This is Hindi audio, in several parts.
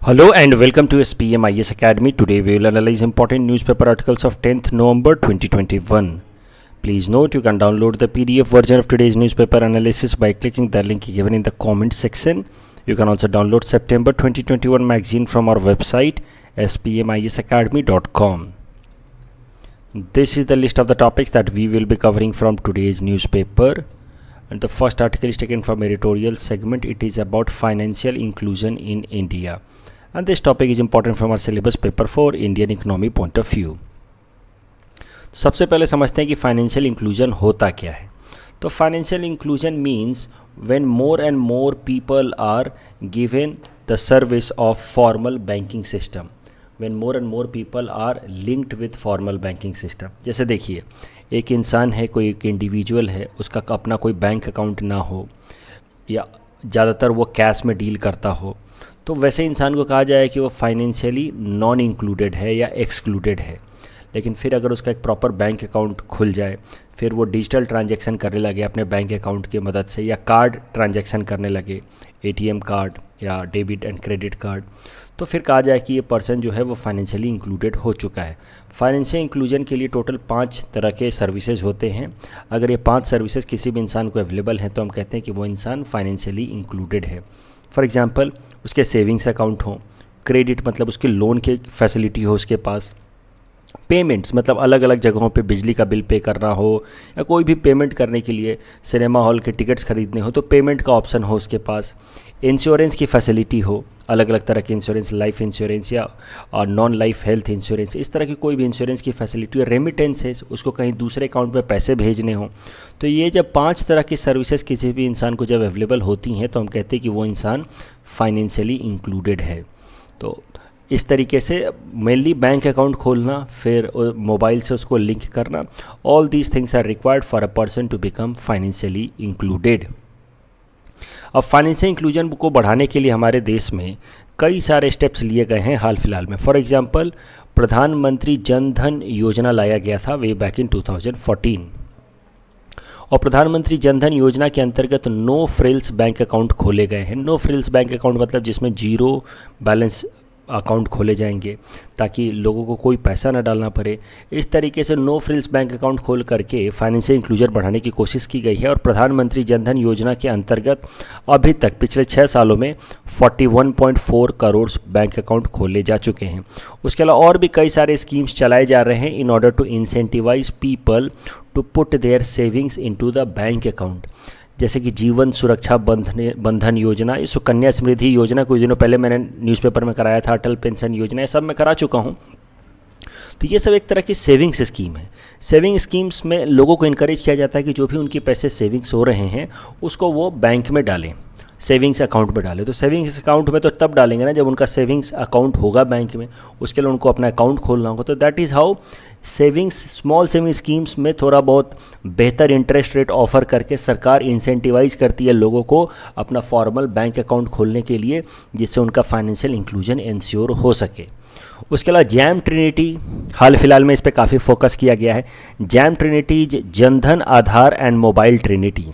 Hello and welcome to SPM IS Academy. Today we will analyze important newspaper articles of 10th November 2021. Please note you can download the PDF version of today's newspaper analysis by clicking the link given in the comment section. You can also download September 2021 magazine from our website spmisacademy.com. This is the list of the topics that we will be covering from today's newspaper. And the first article is taken from editorial segment. It is about financial inclusion in India. And this topic is important from our syllabus paper for Indian economy point of view. सबसे पहले समझते हैं कि फाइनेंशियल इंक्लूजन होता क्या है. तो financial inclusion means when more and more people are given the service of formal banking system, when more and more people are linked with formal banking system. जैसे देखिए, एक इंसान है, कोई एक इंडिविजुअल है, उसका अपना कोई बैंक अकाउंट ना हो या ज़्यादातर वो कैश में डील करता हो, तो वैसे इंसान को कहा जाए कि वो फाइनेंशियली नॉन इंक्लूडेड है या एक्सक्लूडेड है. लेकिन फिर अगर उसका एक प्रॉपर बैंक अकाउंट खुल जाए, फिर वो डिजिटल ट्रांजैक्शन करने लगे अपने बैंक अकाउंट की मदद से या कार्ड ट्रांजैक्शन करने लगे, एटीएम कार्ड या डेबिट एंड क्रेडिट कार्ड, तो फिर कहा जाए कि ये पर्सन जो है वो फाइनेंशियली इंक्लूडेड हो चुका है. फाइनेंशियल इंक्लूजन के लिए टोटल 5 तरह के सर्विसेज होते हैं. अगर ये 5 सर्विसेज किसी भी इंसान को अवेलेबल हैं तो हम कहते हैं कि वो इंसान फाइनेंशियली इंक्लूडेड है. फॉर एग्जांपल, उसके सेविंग्स अकाउंट हो, क्रेडिट मतलब उसकी लोन की फैसिलिटी हो उसके पास, पेमेंट्स मतलब अलग अलग जगहों पे बिजली का बिल पे करना हो या कोई भी पेमेंट करने के लिए सिनेमा हॉल के टिकट्स खरीदने हो तो पेमेंट का ऑप्शन हो उसके पास, इंश्योरेंस की फैसिलिटी हो, अलग अलग तरह के इंश्योरेंस, लाइफ इंश्योरेंस या नॉन लाइफ हेल्थ इंश्योरेंस, इस तरह की कोई भी इंश्योरेंस की फैसिलिटी, रेमिटेंसेस, उसको कहीं दूसरे अकाउंट में पैसे भेजने हो. तो ये जब 5 तरह की सर्विसेज किसी भी इंसान को जब अवेलेबल होती हैं तो हम कहते हैं कि वो इंसान फाइनेंशियली इंक्लूडेड है. तो इस तरीके से मेनली बैंक अकाउंट खोलना, फिर मोबाइल से उसको लिंक करना, all these things are required for a person to become financially included. अब फाइनेंशियल इंक्लूजन को बढ़ाने के लिए हमारे देश में कई सारे स्टेप्स लिए गए हैं हाल फिलहाल में. फॉर एग्जांपल, प्रधानमंत्री जन धन योजना लाया गया था वे बैक इन 2014 और प्रधानमंत्री जन धन योजना के अंतर्गत नो फ्रिल्स बैंक अकाउंट खोले गए हैं. नो फ्रिल्स बैंक अकाउंट मतलब जिसमें जीरो बैलेंस अकाउंट खोले जाएंगे ताकि लोगों को कोई पैसा ना डालना पड़े. इस तरीके से नो फ्रिल्स बैंक अकाउंट खोल करके फाइनेंशियल इंक्लूजन बढ़ाने की कोशिश की गई है. और प्रधानमंत्री जन धन योजना के अंतर्गत अभी तक पिछले 6 सालों में 41.4 करोड़ बैंक अकाउंट खोले जा चुके हैं. उसके अलावा और भी कई सारे स्कीम्स चलाए जा रहे हैं in order to incentivize people to put their savings into the bank account. जैसे कि जीवन सुरक्षा बंधन योजना, इस सुकन्या समृद्धि योजना कुछ दिनों पहले मैंने न्यूज़पेपर में कराया था, अटल पेंशन योजना, ये सब मैं करा चुका हूँ. तो ये सब एक तरह की सेविंग्स स्कीम है. सेविंग स्कीम्स में लोगों को इनकरेज किया जाता है कि जो भी उनके पैसे सेविंग्स हो रहे हैं उसको वो बैंक में डालें, सेविंग्स अकाउंट में डालें. तो सेविंग्स अकाउंट में तो तब डालेंगे ना जब उनका सेविंग्स अकाउंट होगा बैंक में, उसके लिए उनको अपना अकाउंट खोलना होगा. तो that is how savings, small saving schemes में थोड़ा बहुत बेहतर इंटरेस्ट रेट ऑफर करके सरकार इंसेंटिवाइज करती है लोगों को अपना फॉर्मल बैंक अकाउंट खोलने के लिए, जिससे उनका फाइनेंशियल इंक्लूजन इंश्योर हो सके. उसके अलावा जैम ट्रिनिटी, हाल फिलहाल में इस पर काफ़ी फोकस किया गया है. Jam Trinity Jan Dhan, Aadhaar and mobile Trinity.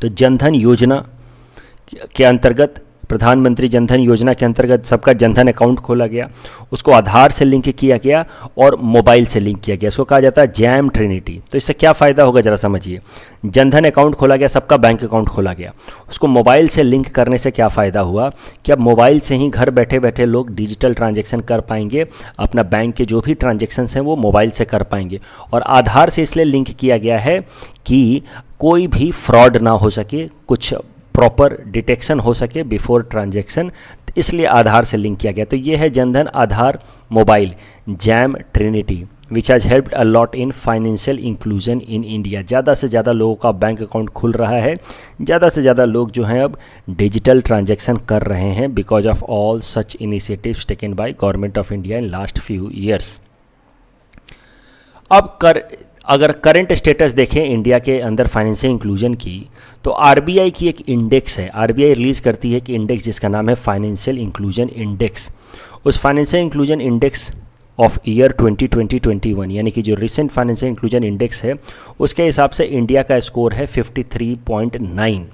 तो जनधन योजना के अंतर्गत, प्रधानमंत्री जनधन योजना के अंतर्गत सबका जनधन अकाउंट खोला गया, उसको आधार से लिंक किया गया और मोबाइल से लिंक किया गया. इसको कहा जाता है जैम ट्रिनिटी. तो इससे क्या फ़ायदा होगा ज़रा समझिए. जनधन अकाउंट खोला गया, सबका बैंक अकाउंट खोला गया, उसको मोबाइल से लिंक करने से क्या फ़ायदा हुआ कि अब मोबाइल से ही घर बैठे बैठे लोग डिजिटल ट्रांजैक्शन कर पाएंगे, अपना बैंक के जो भी ट्रांजैक्शंस हैं वो मोबाइल से कर पाएंगे. और आधार से इसलिए लिंक किया गया है कि कोई भी फ्रॉड ना हो सके, कुछ प्रॉपर डिटेक्शन हो सके बिफोर ट्रांजैक्शन, इसलिए आधार से लिंक किया गया. तो ये है Jan Dhan, Aadhaar, mobile, JAM trinity, which has helped a lot in financial inclusion in India. ज़्यादा से ज़्यादा लोगों का बैंक अकाउंट खुल रहा है, ज़्यादा से ज़्यादा लोग जो हैं अब डिजिटल ट्रांजैक्शन कर रहे हैं because of all such initiatives taken by government of India in last few years. अब अगर करंट स्टेटस देखें इंडिया के अंदर फाइनेंशियल इंक्लूजन की, तो आरबीआई की एक इंडेक्स है, आरबीआई रिलीज़ करती है कि इंडेक्स जिसका नाम है फाइनेंशियल इंक्लूजन इंडेक्स. उस financial inclusion index of year 2020-21 यानी कि जो रिसेंट फाइनेंशियल इंक्लूजन इंडेक्स है उसके हिसाब से इंडिया का स्कोर है 53.9.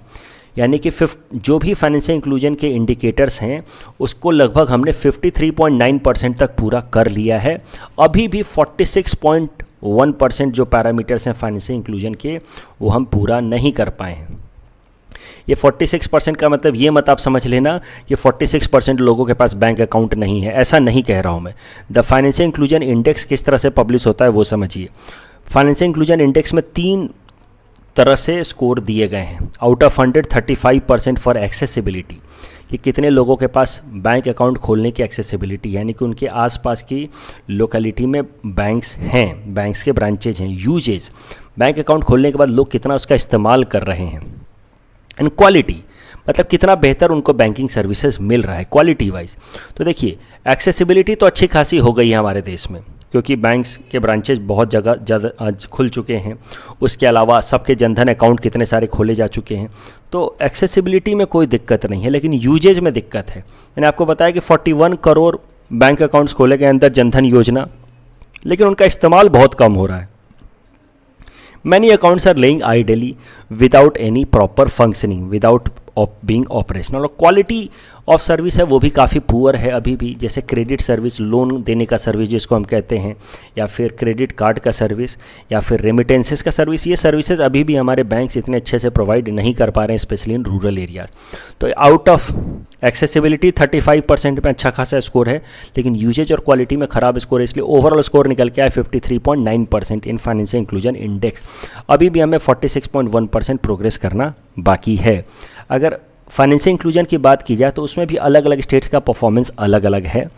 यानी कि जो भी फाइनेंशियल इंक्लूजन के इंडिकेटर्स हैं उसको लगभग हमने 53.9% तक पूरा कर लिया है। अभी भी 46.1% जो पैरामीटर्स हैं फाइनेंशियल इंक्लूजन के वो हम पूरा नहीं कर पाए हैं। ये 46% का मतलब ये मत आप समझ लेना कि 46% लोगों के पास बैंक अकाउंट नहीं है, ऐसा नहीं कह रहा हूँ मैं। द फाइनेंशियल इंक्लूजन इंडेक्स किस तरह से पब्लिश होता है वो समझिए। फाइनेंशियल इंक्लूजन इंडेक्स में 3 तरह से स्कोर दिए गए हैं। आउट ऑफ 100 35% फॉर एक्सेसिबिलिटी, कि कितने लोगों के पास बैंक अकाउंट खोलने की एक्सेसिबिलिटी, यानी कि उनके आसपास की लोकेलिटी में बैंक्स हैं, बैंक्स के ब्रांचेज हैं। यूजेज, बैंक अकाउंट खोलने के बाद लोग कितना उसका इस्तेमाल कर रहे हैं। एंड क्वालिटी, मतलब कितना बेहतर उनको बैंकिंग सर्विसेज मिल रहा है क्वालिटी वाइज। तो देखिए एक्सेसिबिलिटी तो अच्छी खासी हो गई है हमारे देश में, क्योंकि बैंक्स के ब्रांचेज बहुत जगह ज़्यादा आज खुल चुके हैं। उसके अलावा सबके जनधन अकाउंट कितने सारे खोले जा चुके हैं, तो एक्सेसिबिलिटी में कोई दिक्कत नहीं है। लेकिन यूजेज में दिक्कत है। मैंने आपको बताया कि 41 करोड़ बैंक अकाउंट्स खोले गए अंदर जनधन योजना, लेकिन उनका इस्तेमाल बहुत कम हो रहा है। Many accounts are laying idly without any proper functioning, without being operational। और क्वालिटी ऑफ सर्विस है वो भी काफ़ी पुअर है अभी भी। जैसे क्रेडिट सर्विस, लोन देने का सर्विस जिसको हम कहते हैं, या फिर क्रेडिट कार्ड का सर्विस, या फिर रेमिटेंसेस का सर्विस, ये सर्विसेज अभी भी हमारे बैंक्स इतने अच्छे से प्रोवाइड नहीं कर पा रहे हैं, स्पेशली इन रूरल एरियाज। तो आउट ऑफ एक्सेसिबिलिटी 35% में अच्छा खासा स्कोर है, लेकिन यूजेज और क्वालिटी में ख़राब स्कोर है, इसलिए ओवरऑल स्कोर निकल के आया 53.9% इन फाइनेंशियल इंक्लूजन इंडेक्स। अभी भी हमें 46.1% प्रोग्रेस करना बाकी है। अगर फाइनेंशियल इंक्लूजन की बात की जाए तो उसमें भी अलग अलग स्टेट्स का परफॉर्मेंस अलग अलग है।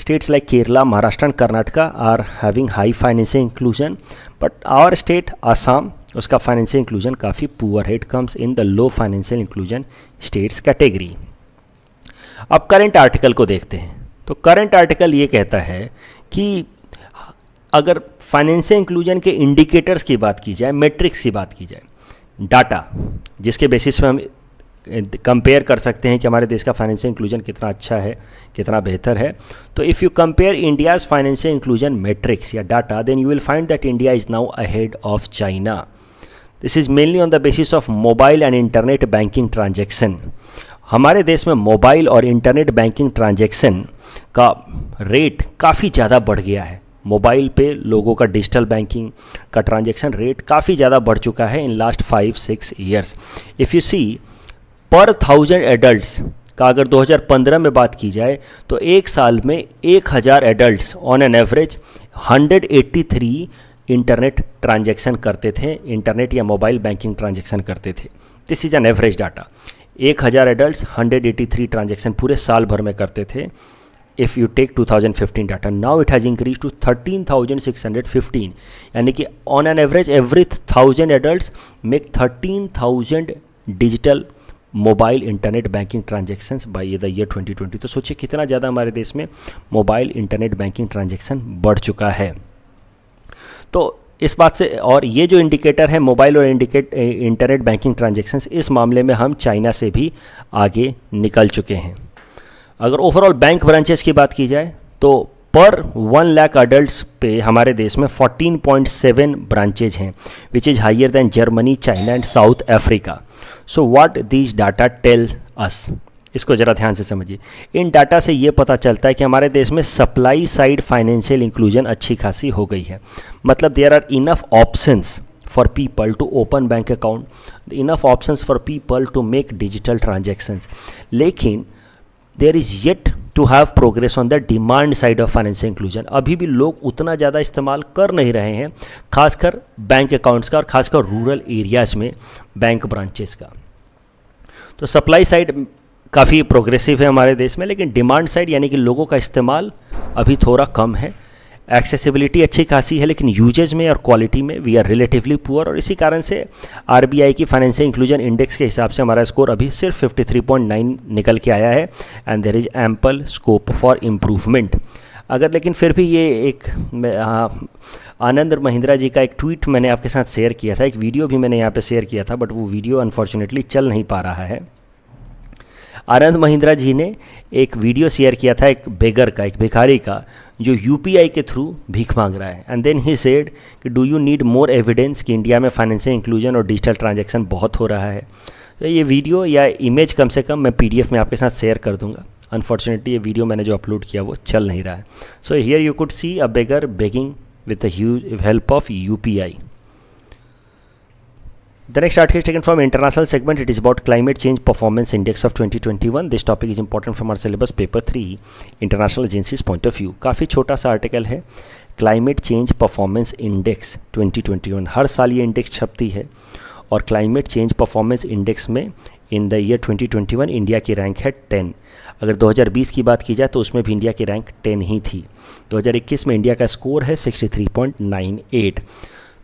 States like Kerala, Maharashtra and Karnataka are having high financial inclusion, but our state Assam, उसका फाइनेंशियल इंक्लूजन काफ़ी पुअर है। It comes in the low financial inclusion states category. अब करंट आर्टिकल को देखते हैं। तो करंट आर्टिकल ये कहता है कि अगर फाइनेंशियल इंक्लूजन के इंडिकेटर्स की बात की जाए, मेट्रिक्स की बात की जाए, डाटा जिसके बेसिस पे हम कंपेयर कर सकते हैं कि हमारे देश का फाइनेंशियल इंक्लूजन कितना अच्छा है, कितना बेहतर है, तो if you compare India's financial inclusion matrix या data, then you will find that India is now ahead of China. This is mainly on the basis of mobile and internet banking transaction. हमारे देश में मोबाइल और इंटरनेट बैंकिंग ट्रांजेक्शन का रेट काफ़ी ज़्यादा बढ़ गया है। मोबाइल पे लोगों का डिजिटल बैंकिंग का ट्रांजेक्शन रेट काफ़ी ज़्यादा बढ़ चुका है in last 5-6 years. If you see पर 1000 एडल्ट्स का अगर 2015 में बात की जाए तो एक साल में 1000 adults on an average 183 internet transaction करते थे, इंटरनेट या मोबाइल बैंकिंग ट्रांजेक्शन करते थे। This is an average data. 1000 adults 183 transaction पूरे साल भर में करते थे। If you take 2015 data, now it has increase to 13,615, यानी कि on an average every 1000 adults make 13,000 digital mobile internet banking transactions by the year 2020। तो सोचिए कितना ज़्यादा हमारे देश में मोबाइल इंटरनेट बैंकिंग ट्रांजेक्शन बढ़ चुका है। तो इस बात से, और ये जो इंडिकेटर है मोबाइल और इंटरनेट बैंकिंग ट्रांजेक्शन्स, इस मामले में हम चाइना से भी आगे निकल चुके हैं। अगर ओवरऑल बैंक ब्रांचेस की बात की जाए तो पर 1 लाख अडल्ट्स पे हमारे देश में 14.7 ब्रांचेज हैं, which is higher than Germany, China and South Africa. So what these data tell us, इसको ज़रा ध्यान से समझिए। इन डाटा से ये पता चलता है कि हमारे देश में सप्लाई साइड फाइनेंशियल इंक्लूजन अच्छी खासी हो गई है। मतलब there are enough options for people to open bank account, enough options for people to make digital transactions, लेकिन there is yet to have progress on the demand side of financial inclusion। अभी भी लोग उतना ज़्यादा इस्तेमाल कर नहीं रहे हैं, खासकर बैंक अकाउंट्स का और खासकर रूरल एरियाज़ में बैंक ब्रांचेस का। तो सप्लाई साइड काफ़ी प्रोग्रेसिव है हमारे देश में, लेकिन डिमांड साइड यानी कि लोगों का इस्तेमाल अभी थोड़ा कम है। एक्सेसिबिलिटी अच्छी खासी है, लेकिन यूजेज में और क्वालिटी में वी आर रिलेटिवली पुअर, और इसी कारण से आरबीआई की फाइनेंशियल इंक्लूजन इंडेक्स के हिसाब से हमारा स्कोर अभी सिर्फ 53.9 निकल के आया है। And there is ample scope for improvement. अगर लेकिन फिर भी ये एक आनंद महिंद्रा जी का एक ट्वीट मैंने आपके साथ शेयर किया था, एक वीडियो भी मैंने यहाँ पे शेयर किया था, बट वो वीडियो अनफॉर्चुनेटली चल नहीं पा रहा है। आनंद महिंद्रा जी ने एक वीडियो शेयर किया था एक बेगर का, एक भिखारी का, जो यूपीआई के थ्रू भीख मांग रहा है। एंड देन ही सेड कि do you need more evidence कि इंडिया में फाइनेंशियल इंक्लूजन और डिजिटल ट्रांजैक्शन बहुत हो रहा है। तो ये वीडियो या इमेज कम से कम मैं PDF में आपके साथ शेयर कर दूंगा। अनफॉर्चुनेटली ये वीडियो मैंने जो अपलोड किया वो चल नहीं रहा है। So here you could see a beggar begging with the huge help of UPI. The next article is taken from international segment. It is about climate change performance index of 2021. This topic is important from our syllabus paper 3 international agencies point of view. काफ़ी छोटा सा आर्टिकल है, क्लाइमेट चेंज परफॉर्मेंस इंडेक्स 2021। हर साल ये इंडेक्स छपती है और क्लाइमेट चेंज परफॉर्मेंस इंडेक्स में इन द ईयर 2021 इंडिया की रैंक है 10। अगर 2020 की बात की जाए तो उसमें भी इंडिया की रैंक 10 ही थी। 2021 में इंडिया का स्कोर है 63.98।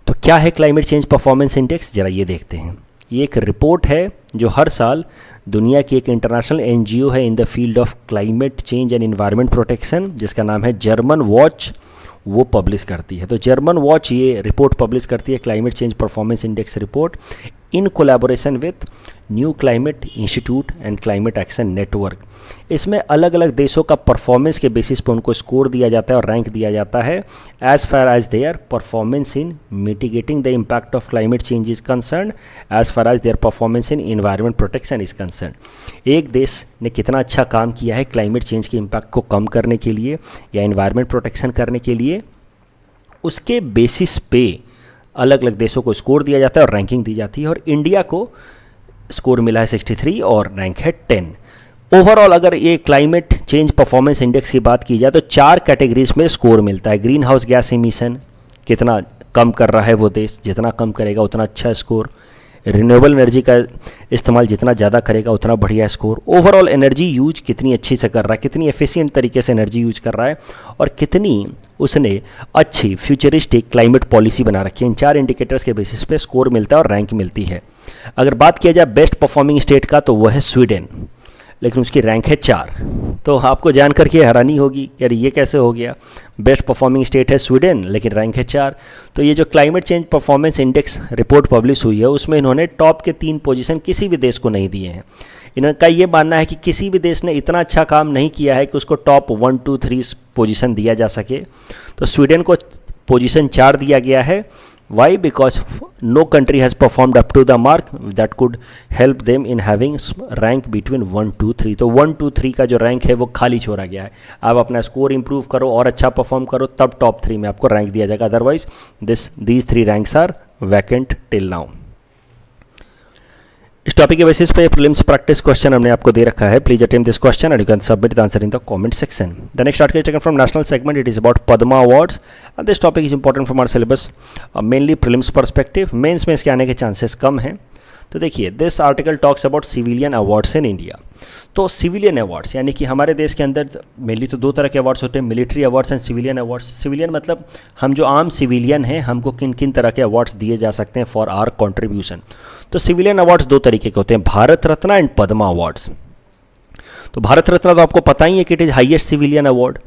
तो क्या है क्लाइमेट चेंज परफॉर्मेंस इंडेक्स, ज़रा ये देखते हैं। ये एक रिपोर्ट है जो हर साल दुनिया की एक इंटरनेशनल NGO है in the field of climate change and environment protection, जिसका नाम है जर्मन वॉच, वो पब्लिश करती है। तो जर्मन वॉच ये रिपोर्ट पब्लिश करती है, climate change performance index report, in collaboration with new climate institute and climate action network. इसमें अलग अलग देशों का परफॉर्मेंस के बेसिस पर उनको स्कोर दिया जाता है और रैंक दिया जाता है as far as their performance in mitigating the impact of climate change is concern, as far as their performance in environment protection is concern. एक देश ने कितना अच्छा काम किया है क्लाइमेट चेंज के इम्पैक्ट को कम करने के लिए या एनवायरनमेंट प्रोटेक्शन करने के लिए, उसके बेसिस पे अलग अलग देशों को स्कोर दिया जाता है और रैंकिंग दी जाती है। और इंडिया को स्कोर मिला है 63 और रैंक है 10। ओवरऑल अगर ये क्लाइमेट चेंज परफॉर्मेंस इंडेक्स की बात की जाए तो 4 कैटेगरीज में स्कोर मिलता है। ग्रीन हाउस गैस इमिशन कितना कम कर रहा है वो देश, जितना कम करेगा उतना अच्छा स्कोर। रिन्यूएबल एनर्जी का इस्तेमाल जितना ज़्यादा करेगा उतना बढ़िया स्कोर। ओवरऑल एनर्जी यूज कितनी अच्छी से कर रहा है, कितनी एफिशिएंट तरीके से एनर्जी यूज कर रहा है और कितनी उसने अच्छी फ्यूचरिस्टिक क्लाइमेट पॉलिसी बना रखी है। इन 4 इंडिकेटर्स के बेसिस पे स्कोर मिलता है और रैंक मिलती है। अगर बात किया जाए बेस्ट परफॉर्मिंग स्टेट का तो वो है स्वीडन, लेकिन उसकी रैंक है 4। तो आपको जान करके हैरानी होगी यार ये कैसे हो गया, बेस्ट परफॉर्मिंग स्टेट है स्वीडन लेकिन रैंक है 4। तो ये जो climate change performance index report publish हुई है उसमें इन्होंने टॉप के 3 पोजीशन किसी भी देश को नहीं दिए हैं। इनका ये मानना है कि किसी भी देश ने इतना अच्छा काम नहीं किया है कि उसको टॉप 1, 2, 3 पोजीशन दिया जा सके। तो स्वीडन को पोजीशन 4 दिया गया है। Why? Because no country has performed up to the mark that could help them in having rank between 1, 2, 3। तो 1, 2, 3 का जो रैंक है वो खाली छोड़ा गया है। आप अपना स्कोर इंप्रूव करो और अच्छा परफॉर्म करो तब टॉप 3 में आपको रैंक दिया जाएगा, otherwise these 3 ranks are vacant till now. इस टॉपिक के बेसिस पे प्रीलिम्स प्रैक्टिस क्वेश्चन हमने आपको दे रखा है। Please attempt this question and you can submit the answer in the comment section. The next article taken from national segment, it is about Padma awards and this topic is important from our syllabus, mainly prelims perspective. Mains में इसके आने के चांसेस कम हैं। तो देखिए this article talks about civilian awards in India. तो सिविलियन अवार्ड्स यानी कि हमारे देश के अंदर मेनली तो 2 तरह के अवार्ड्स होते हैं, military awards and civilian awards. Civilian मतलब हम जो आम सिविलियन हैं हमको किन किन तरह के अवार्ड्स दिए जा सकते हैं फॉर आवर कॉन्ट्रीब्यूशन। तो सिविलियन अवार्ड्स 2 तरीके के होते हैं, भारत रत्न एंड पद्मा अवार्ड्स। तो भारत रत्न तो आपको पता ही है कि it is highest civilian award,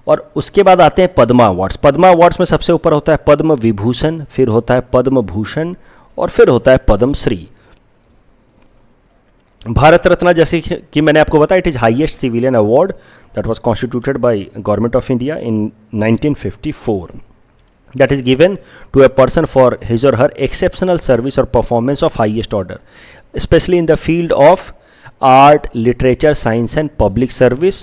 और उसके बाद आते हैं पद्मा अवार्ड्स। पद्मा अवार्ड्स में सबसे ऊपर होता है पद्म विभूषण, फिर होता है पद्म भूषण और फिर होता है पद्म श्री। भारत रत्न जैसे कि मैंने आपको बताया it is highest civilian award that was constituted by government of India in 1954, that is given to a person for his or her exceptional service or performance of highest order, especially in the field of art, literature, science and public service।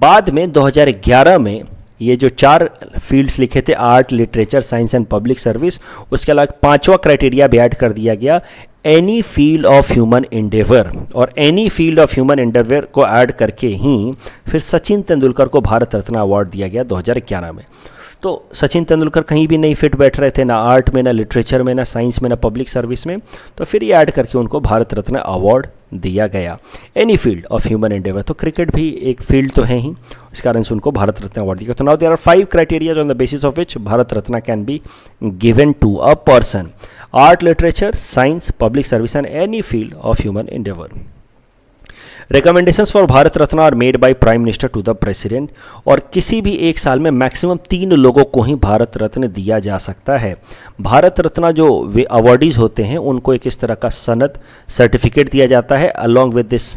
बाद में 2011 में ये जो 4 फील्ड्स लिखे थे art, literature, science and public service, उसके अलावा 5वां क्राइटेरिया भी ऐड कर दिया गया, any field of human endeavour. और any field of human endeavour को ऐड करके ही फिर सचिन तेंदुलकर को भारत रत्न अवार्ड दिया गया 2011 में। तो सचिन तेंदुलकर कहीं भी नहीं फिट बैठ रहे थे, ना आर्ट में, ना लिटरेचर में, ना साइंस में, ना पब्लिक सर्विस में, तो फिर ये ऐड करके उनको भारत रत्न अवार्ड दिया गया, any field of human Endeavour. तो क्रिकेट भी एक फील्ड तो है ही, इस कारण से उनको भारत रत्न अवार्ड दिया। तो now there are 5 criteria on the basis of which Bharat Ratna can be given to a person, art, literature, science, public service and any field of human endeavour. Recommendations for Bharat Ratna are made by prime minister to the president, और किसी भी एक साल में मैक्सिमम 3 लोगों को ही भारत रत्न दिया जा सकता है। भारत रत्न जो वे अवार्डीज होते हैं उनको एक इस तरह का सनद सर्टिफिकेट दिया जाता है along with this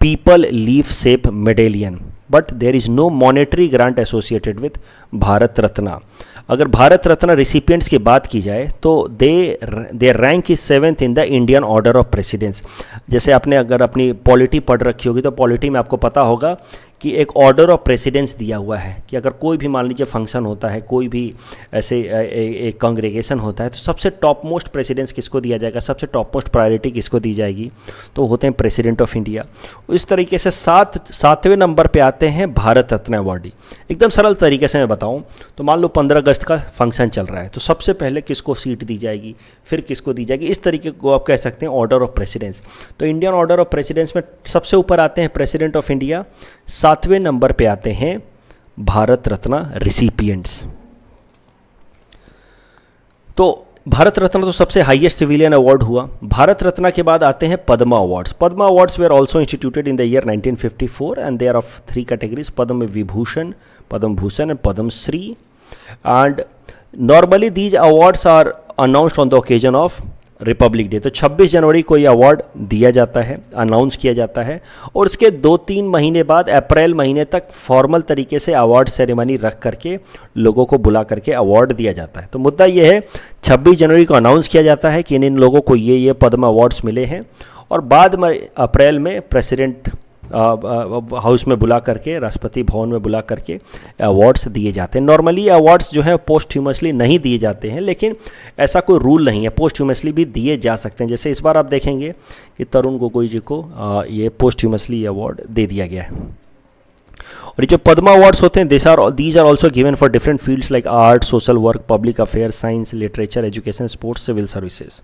peepal leaf shape medallion. But there is no monetary grant associated with Bharat Ratna. अगर भारत रत्न रिसिपिएंट्स की बात की जाए तो they rank is 7th in the Indian order of precedence. जैसे आपने अगर अपनी पॉलिटी पढ़ रखी होगी तो पॉलिटी में आपको पता होगा कि एक ऑर्डर ऑफ प्रेसिडेंस दिया हुआ है कि अगर कोई भी मान लीजिए फंक्शन होता है, कोई भी ऐसे एक कांग्रेगेशन होता है, तो सबसे टॉप मोस्ट प्रेसिडेंस किसको दिया जाएगा, सबसे टॉप मोस्ट प्रायोरिटी किसको दी जाएगी, तो होते हैं प्रेसिडेंट ऑफ इंडिया। इस तरीके से सातवें नंबर पे आते हैं भारत रत्न अवार्डी। एकदम सरल तरीके से मैं बताऊं तो मान लो 15 अगस्त का फंक्शन चल रहा है, तो सबसे पहले किसको सीट दी जाएगी, फिर किसको दी जाएगी, इस तरीके को आप कह सकते हैं ऑर्डर ऑफ प्रेसिडेंस। तो इंडियन ऑर्डर ऑफ प्रेसिडेंस में सबसे ऊपर आते हैं प्रेसिडेंट ऑफ इंडिया, 7वें नंबर पे आते हैं भारत रत्न रिसिपिएंट्स। तो भारत रत्न तो सबसे हाईएस्ट सिविलियन अवार्ड हुआ। भारत रत्न के बाद आते हैं Padma awards. Padma awards were also instituted in the year 1954 and they are of 3 categories, Padma Vibhushan, Padma Bhushan and Padma Shri. And normally these awards are announced on the occasion of republic day. तो 26 जनवरी को ये अवार्ड दिया जाता है, अनाउंस किया जाता है, और उसके 2-3 महीने बाद अप्रैल महीने तक फॉर्मल तरीके से अवार्ड सेरेमनी रख करके लोगों को बुला करके अवार्ड दिया जाता है। तो मुद्दा ये है 26 जनवरी को अनाउंस किया जाता है कि इन लोगों को ये पद्म अवार्ड्स मिले हैं, और बाद में अप्रैल में प्रेसिडेंट हाउस में बुला करके, राष्ट्रपति भवन में बुला करके अवार्ड्स दिए जाते हैं। नॉर्मली अवार्ड्स जो है पोस्ट्यूमसली नहीं दिए जाते हैं, लेकिन ऐसा कोई रूल नहीं है, पोस्ट्यूमसली भी दिए जा सकते हैं। जैसे इस बार आप देखेंगे कि तरुण गोगोई जी को ये पोस्ट्यूमसली अवार्ड दे दिया गया है। और ये जो पद्मा अवार्ड्स होते हैं these are also given for different fields like art, social work, public affair, science, literature, education, sports, civil services.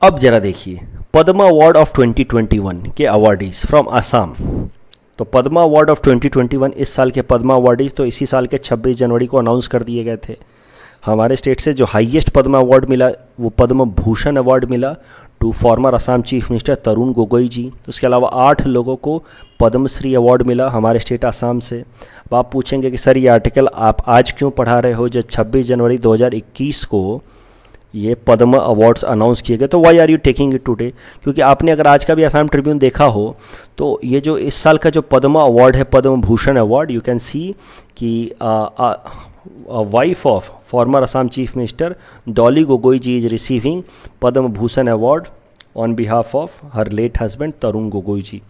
अब जरा देखिए पद्मा अवार्ड ऑफ 2021 के अवार्डीज फ्रॉम असम। तो पद्मा अवार्ड ऑफ 2021 इस साल के पद्मा अवार्डीज तो इसी साल के 26 जनवरी को अनाउंस कर दिए गए थे। हमारे स्टेट से जो हाईएस्ट पद्मा अवार्ड मिला वो पद्म भूषण अवार्ड मिला to former Assam chief minister Tarun Gogoi ji. उसके अलावा 8 लोगों को पद्मश्री अवार्ड मिला हमारे स्टेट असम से। अब आप पूछेंगे कि सर ये आर्टिकल आप आज क्यों पढ़ा रहे हो जब 26 जनवरी 2021 को ये पद्म अवार्ड्स अनाउंस किए गए, तो why are you taking it today? क्योंकि आपने अगर आज का भी असम ट्रिब्यून देखा हो तो ये जो इस साल का जो पद्म अवार्ड है, Padma Bhushan award, you can see कि wife of former Assam chief minister Dolly Gogoi ji is receiving Padma Bhushan award on behalf of her late husband Tarun Gogoi ji.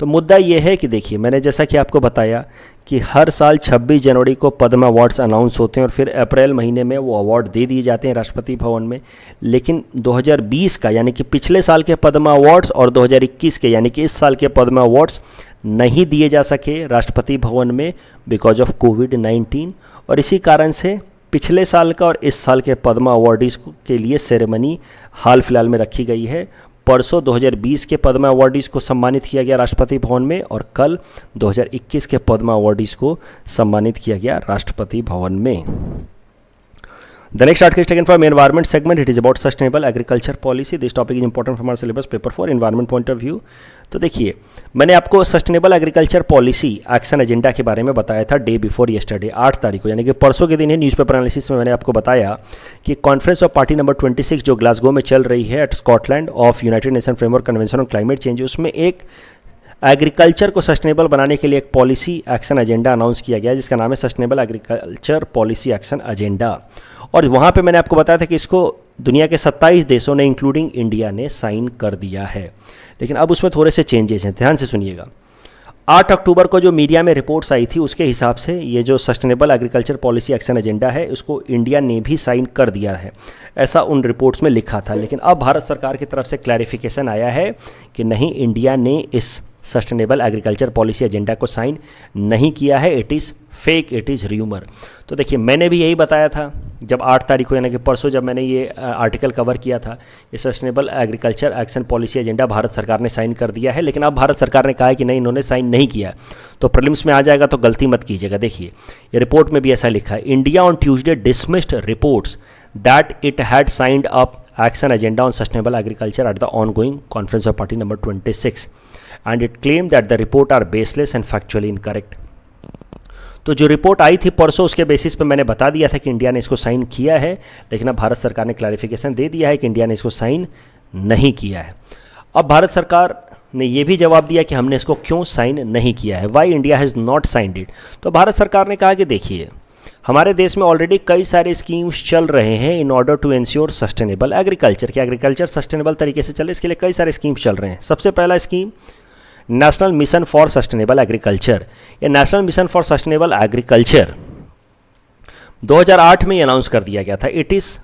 तो मुद्दा ये है कि देखिए मैंने जैसा कि आपको बताया कि हर साल 26 जनवरी को पद्म अवार्ड्स अनाउंस होते हैं और फिर अप्रैल महीने में वो अवार्ड दे दिए जाते हैं राष्ट्रपति भवन में। लेकिन 2020 का यानी कि पिछले साल के पद्म अवार्ड्स और 2021 के यानी कि इस साल के पद्म अवार्ड्स नहीं दिए जा सके राष्ट्रपति भवन में बिकॉज ऑफ कोविड-19। और इसी कारण से पिछले साल का और इस साल के पद्मा अवार्डीज़ के लिए सेरेमनी हाल फिलहाल में रखी गई है। परसों 2020 के पद्मा अवार्डीज़ को सम्मानित किया गया राष्ट्रपति भवन में और कल 2021 के पद्मा अवार्डीज़ को सम्मानित किया गया राष्ट्रपति भवन में। The next article is taken from environment segment. It is about sustainable agriculture policy. This topic is important from our syllabus paper for environment point of view. तो देखिए मैंने आपको sustainable agriculture policy action agenda के बारे में बताया था डे बिफोर येस्टरडे 8 तारीख को, यानी कि परसों के दिन है। न्यूज़पेपर एनालिसिस में मैंने आपको बताया कि कॉन्फ्रेंस ऑफ पार्टी नंबर 26 जो ग्लासगो में चल रही है at Scotland of United Nation framework convention on climate change, उसमें एक एग्रीकल्चर को सस्टेनेबल बनाने के लिए एक पॉलिसी एक्शन एजेंडा अनाउंस किया गया जिसका नाम है sustainable agriculture policy action agenda. और वहाँ पे मैंने आपको बताया था कि इसको दुनिया के 27 देशों ने इंक्लूडिंग इंडिया ने साइन कर दिया है। लेकिन अब उसमें थोड़े से चेंजेस हैं, ध्यान से सुनिएगा। 8 अक्टूबर को जो मीडिया में रिपोर्ट्स आई थी उसके हिसाब से ये जो sustainable agriculture policy action agenda है उसको इंडिया ने भी साइन कर दिया है, ऐसा उन रिपोर्ट्स में लिखा था। लेकिन अब भारत सरकार की तरफ से क्लैरिफिकेशन आया है कि नहीं, इंडिया ने इस सस्टेनेबल एग्रीकल्चर पॉलिसी एजेंडा को साइन नहीं किया है। It is fake, it is rumour. तो देखिए मैंने भी यही बताया था जब 8 तारीख को यानी कि परसों जब मैंने ये आर्टिकल कवर किया था, ये sustainable agriculture action policy agenda Bharat सरकार ने साइन कर दिया है। लेकिन अब भारत सरकार ने कहा है कि नहीं, इन्होंने साइन नहीं किया। तो प्रीलिम्स में आ जाएगा तो गलती मत कीजिएगा। देखिए ये रिपोर्ट में भी ऐसा लिखा है, India on Tuesday dismissed reports that it had signed up action agenda on sustainable agriculture at the ongoing conference of party number 26 and it claimed that the report are baseless and factually incorrect। तो जो रिपोर्ट आई थी परसों उसके बेसिस पे मैंने बता दिया था कि इंडिया ने इसको साइन किया है, लेकिन अब भारत सरकार ने क्लैरिफिकेशन दे दिया है कि इंडिया ने इसको साइन नहीं किया है। अब भारत सरकार ने ये भी जवाब दिया कि हमने इसको क्यों साइन नहीं किया है, why India has not signed it. तो भारत सरकार ने कहा कि देखिए हमारे देश में ऑलरेडी कई सारे स्कीम्स चल रहे हैं in order to ensure sustainable agriculture, कि एग्रीकल्चर सस्टेनेबल तरीके से चले, इसके लिए कई सारे स्कीम्स चल रहे हैं। सबसे पहला scheme national mission for sustainable agriculture. ये national mission for sustainable agriculture 2008 में अनाउंस कर दिया गया था। It is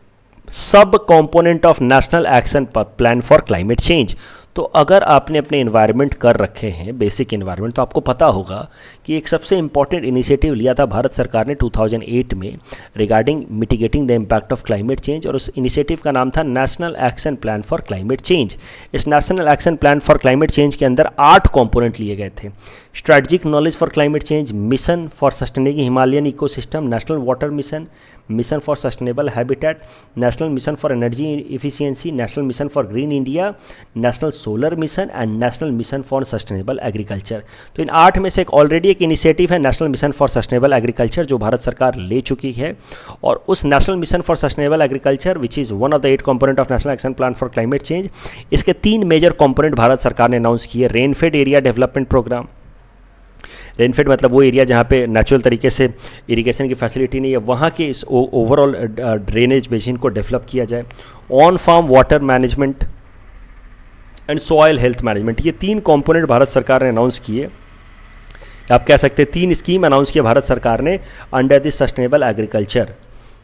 sub component of national action plan for climate change. तो अगर आपने अपने इन्वायरमेंट कर रखे हैं बेसिक इन्वायरमेंट, तो आपको पता होगा कि एक सबसे इंपॉर्टेंट इनिशिएटिव लिया था भारत सरकार ने 2008 में regarding mitigating the impact of climate change, और उस इनिशिएटिव का नाम था national action plan for climate change. इस national action plan for climate change के अंदर 8 कॉम्पोनेंट लिए गए थे। Strategic knowledge for climate change, mission for sustaining Himalayan ecosystem, national water mission, mission for sustainable habitat, national mission for energy efficiency, national mission for green India, national solar mission and national mission for sustainable agriculture. तो इन 8 में से एक ऑलरेडी एक इनिशिएटिव है national mission for sustainable agriculture जो भारत सरकार ले चुकी है, और उस national mission for sustainable agriculture which is one of the 8 component of national action plan for climate change, इसके 3 मेजर कॉम्पोनेंट भारत सरकार ने अनाउंस किए। Rainfed area development programme, rainfed मतलब वो एरिया जहाँ पे नेचुरल तरीके से इरिगेशन की फैसिलिटी नहीं है, वहाँ के इस ओवरऑल ड्रेनेज बेसिन को डेवलप किया जाए। On farm water management and soil health management, ये 3 कंपोनेंट भारत सरकार ने अनाउंस किए। आप कह सकते हैं 3 स्कीम अनाउंस किए भारत सरकार ने अंडर द सस्टेनेबल एग्रीकल्चर।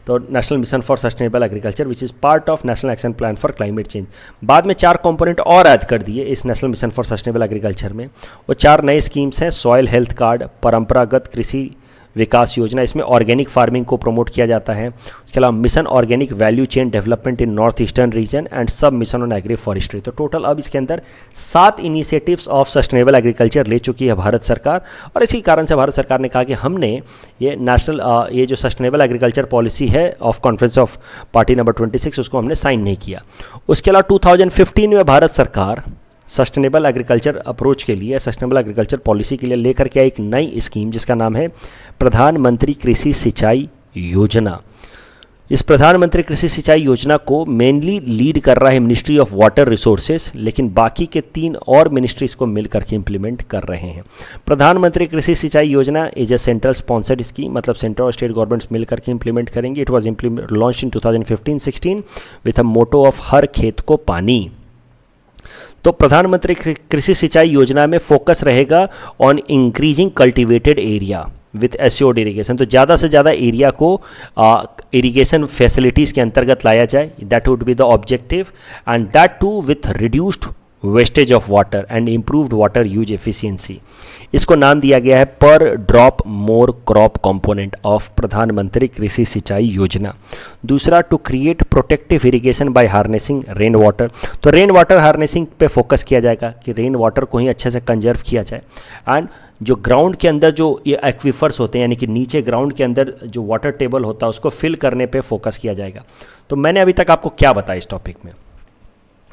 तो national mission for sustainable agriculture which is part of national action plan for climate change. बाद में 4 कंपोनेंट और ऐड कर दिए इस national mission for sustainable agriculture में। वो 4 नए स्कीम्स हैं, सॉइल हेल्थ कार्ड, परंपरागत कृषि विकास योजना, इसमें ऑर्गेनिक फार्मिंग को प्रमोट किया जाता है। उसके अलावा mission organic value chain development in north eastern region and सब मिशन ऑन एग्री फॉरेस्ट्री। तो टोटल अब इसके अंदर 7 इनिशिएटिव्स ऑफ सस्टेनेबल एग्रीकल्चर ले चुकी है भारत सरकार, और इसी कारण से भारत सरकार ने कहा कि हमने ये नेशनल ये जो सस्टेनेबल एग्रीकल्चर पॉलिसी है of conference of party number 26 उसको हमने साइन नहीं किया। उसके अलावा 2015 में भारत सरकार सस्टेनेबल एग्रीकल्चर अप्रोच के लिए, सस्टेनेबल एग्रीकल्चर पॉलिसी के लिए लेकर के एक नई स्कीम जिसका नाम है प्रधानमंत्री कृषि सिंचाई योजना। इस प्रधानमंत्री कृषि सिंचाई योजना को मेनली लीड कर रहा है मिनिस्ट्री ऑफ वाटर रिसोर्सेज, लेकिन बाकी के 3 और मिनिस्ट्रीज को मिल करके इम्प्लीमेंट कर रहे हैं। प्रधानमंत्री Krishi Sinchai Yojana is a central sponsored scheme, मतलब सेंट्रल और स्टेट गवर्नमेंट्स मिल करके इम्प्लीमेंट करेंगे। It was launch in 2015-16 with a motto of हर खेत को पानी। तो प्रधानमंत्री कृषि सिंचाई योजना में फोकस रहेगा on increasing cultivated area with assured irrigation. तो ज़्यादा से ज़्यादा एरिया को इरिगेशन फैसिलिटीज़ के अंतर्गत लाया जाए, that would be the objective, and that too with reduced wastage of water and improved water use efficiency. इसको नाम दिया गया है per drop more crop component of Pradhan Mantri Krishi Sinchai Yojana. दूसरा, to create protective irrigation by harnessing rain water. तो रेन वाटर हार्नेसिंग पे फोकस किया जाएगा कि रेन वाटर को ही अच्छे से कंजर्व किया जाए, एंड जो ग्राउंड के अंदर जो ये एक्विफर्स होते हैं, यानी कि नीचे ग्राउंड के अंदर जो वाटर टेबल होता है उसको फिल करने पे फोकस किया जाएगा। तो मैंने अभी तक आपको क्या बताया इस टॉपिक में?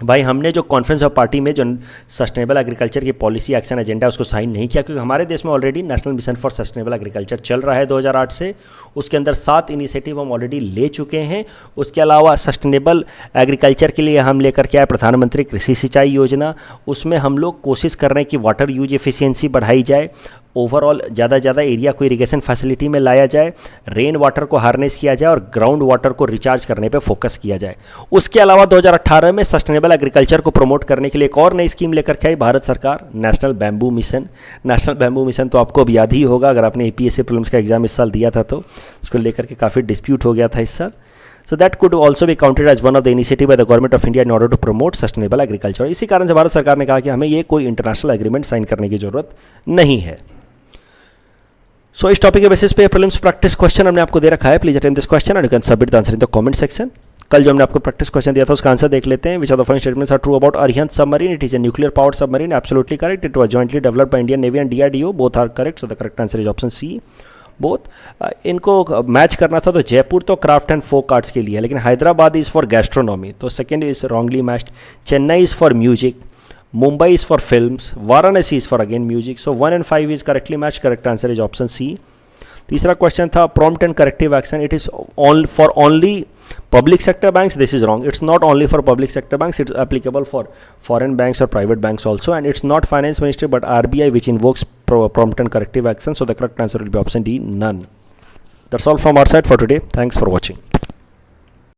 भाई हमने जो कॉन्फ्रेंस ऑफ पार्टी में जो सस्टेनेबल एग्रीकल्चर की पॉलिसी एक्शन एजेंडा उसको साइन नहीं किया, क्योंकि हमारे देश में already national mission for sustainable agriculture चल रहा है 2008 से। उसके अंदर 7 इनिशिएटिव हम ऑलरेडी ले चुके हैं। उसके अलावा सस्टेनेबल एग्रीकल्चर के लिए हम लेकर के आए प्रधानमंत्री कृषि सिंचाई योजना। उसमें हम लोग कोशिश कर रहे हैं कि वाटर यूज एफिशिएंसी बढ़ाई जाए, ओवरऑल ज़्यादा से ज़्यादा एरिया को इरिगेशन फैसिलिटी में लाया जाए, रेन वाटर को हार्नेस किया जाए और ग्राउंड वाटर को रिचार्ज करने पे फोकस किया जाए। उसके अलावा 2018 में सस्टेनेबल एग्रीकल्चर को प्रमोट करने के लिए एक और नई स्कीम लेकर के आई भारत सरकार, national bamboo mission. National bamboo mission तो आपको अब याद ही होगा, अगर आपने APSC प्रीलिम्स का एग्जाम इस साल दिया था तो उसको लेकर के काफ़ी डिस्प्यूट हो गया था इस साल। So that could also be counted as one of the initiative by the government of India in order to promote sustainable agriculture। इसी कारण से भारत सरकार ने कहा कि हमें ये कोई इंटरनेशनल एग्रीमेंट साइन करने की जरूरत नहीं है। इस टॉपिक के बेसिस पे प्रीलिम्स प्रैक्टिस क्वेश्चन हमने आपको दे रखा है। Please attend this question and you can submit the answer in the comment section. कल जो हमने आपको प्रैक्टिस क्वेश्चन दिया था उसका आंसर देख लेते हैं। Which of the following statements are true about Arihant submarine? It is a nuclear powered submarine, absolutely correct. It was jointly developed by Indian navy and DRDO, both are correct. So the correct answer is option C, both. इनको मैच करना था तो जयपुर तो क्राफ्ट एंड फोक आर्ट्स के लिए है, लेकिन हैदराबाद इज़ फॉर गैस्ट्रोनॉमी, तो second is wrongly matched. Chennai is for music, Mumbai is for films, Varanasi is for again music. So 1 and 5 is correctly matched. Correct answer is option C. तीसरा क्वेश्चन था prompt and corrective action, it is for only public sector banks. This is wrong. It's not only for public sector banks, it's applicable for foreign banks or private banks also, and it's not finance ministry but RBI which invokes prompt and corrective action. So the correct answer will be option D, none. That's all from our side for today. Thanks for watching.